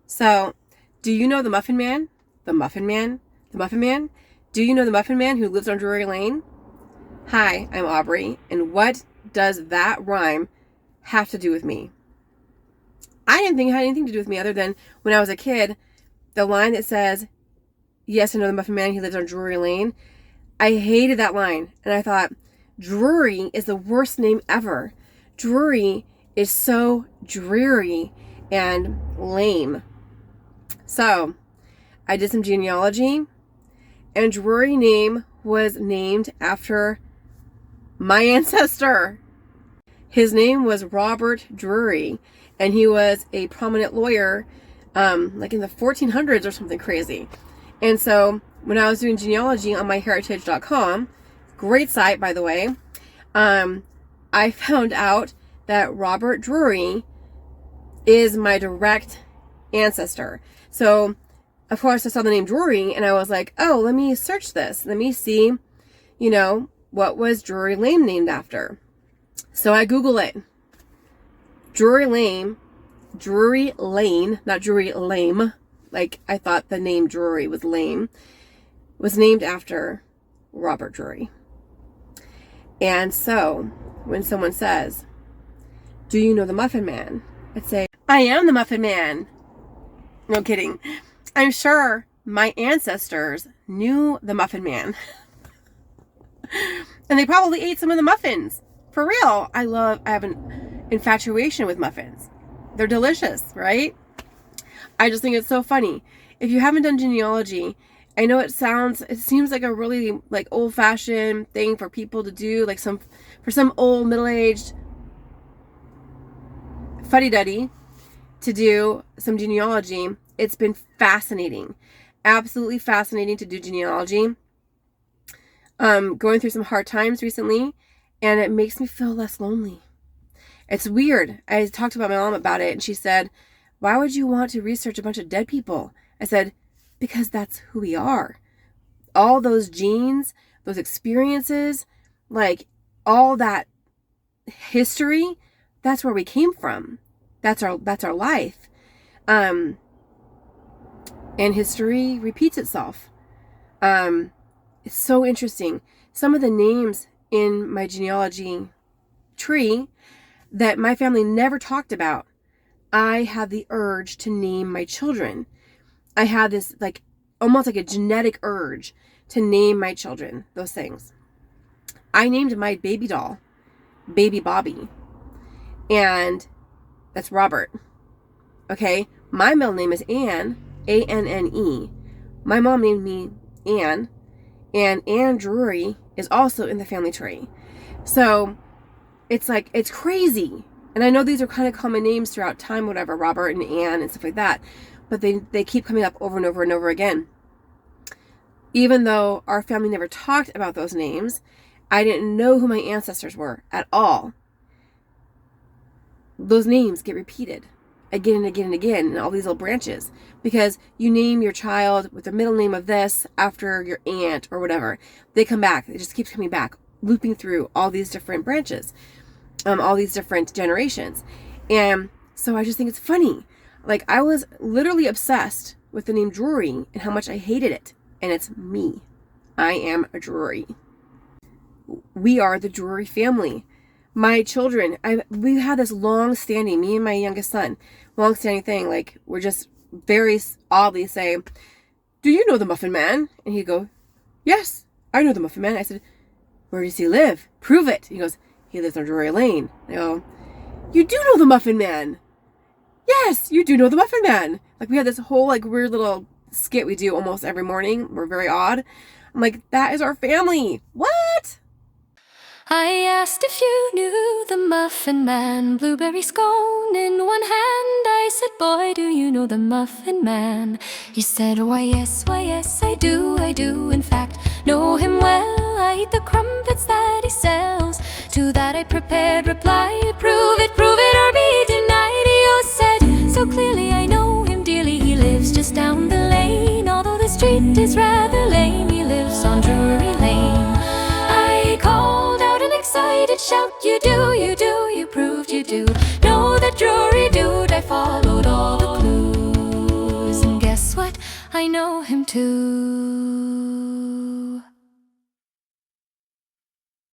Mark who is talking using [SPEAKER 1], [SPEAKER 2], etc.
[SPEAKER 1] So, do you know the Muffin Man? The Muffin Man? The Muffin Man? Do you know the Muffin Man who lives on Drury Lane? Hi, I'm Aubrey, and what does that rhyme have to do with me? I didn't think it had anything to do with me other than when I was a kid, the line that says, yes, I know the Muffin Man, he lives on Drury Lane. I hated that line, and I thought, Drury is the worst name ever. Drury is so dreary and lame. So, I did some genealogy, and Drury name was named after my ancestor. His name was Robert Drury, and he was a prominent lawyer, like in the 1400s or something crazy. And so, when I was doing genealogy on myheritage.com, great site, by the way, I found out that Robert Drury is my direct ancestor. So, of course, I saw the name Drury, and I was like, oh, let me search this. Let me see, what was Drury Lane named after. So I Google it. Drury Lane, not Drury Lame, like I thought the name Drury was lame, was named after Robert Drury. And so, when someone says, do you know the Muffin Man? I'd say, I am the Muffin Man. No kidding. I'm sure my ancestors knew the Muffin Man. And they probably ate some of the muffins. For real. I have an infatuation with muffins. They're delicious, right? I just think it's so funny. If you haven't done genealogy, I know it seems like a really like old-fashioned thing for people to do, like for some old middle-aged fuddy-duddy to do some genealogy. It's been fascinating. Absolutely fascinating to do genealogy. Going through some hard times recently, and it makes me feel less lonely. It's weird. I talked to my mom about it, and she said, why would you want to research a bunch of dead people? I said, because that's who we are. All those genes, those experiences, like all that history, that's where we came from. That's our life. And history repeats itself. It's so interesting. Some of the names in my genealogy tree that my family never talked about, I had the urge to name my children. I had this like almost like a genetic urge to name my children those things. I named my baby doll Baby Bobby, and that's Robert. Okay, my middle name is Anne, A-N-N-E. My mom named me Anne, and Anne Drury is also in the family tree. So it's like, it's crazy. And I know these are kind of common names throughout time, whatever, Robert and Anne and stuff like that. But they keep coming up over and over and over again. Even though our family never talked about those names, I didn't know who my ancestors were at all. Those names get repeated again and again and again in all these little branches, because you name your child with the middle name of this after your aunt or whatever. They come back. It just keeps coming back, looping through all these different branches, all these different generations. And so I just think it's funny. Like, I was literally obsessed with the name Drury and how much I hated it. And it's me. I am a Drury. We are the Drury family. My children, we've had this long-standing, me and my youngest son, long-standing thing. Like, we're just very oddly say, do you know the Muffin Man? And he'd go, yes, I know the Muffin Man. I said, where does he live? Prove it. He goes, he lives on Drury Lane. I go, you do know the Muffin Man. Yes, you do know the Muffin Man. Like, we had this whole like weird little skit we do almost every morning. We're very odd. I'm like, that is our family. What?
[SPEAKER 2] I asked if you knew the Muffin Man, blueberry scone in one hand. I said, boy, do you know the Muffin Man? He said, why yes, I do, in fact, know him well. I eat the crumpets that he sells. To that I prepared reply, prove it or be denied. He said, so clearly I know him dearly. He lives just down the lane, although the street is rather lame. He lives on Drury Lane. I called out an excited shout, you do, you proved you do know that Drury dude. I followed all the clues. I know him too.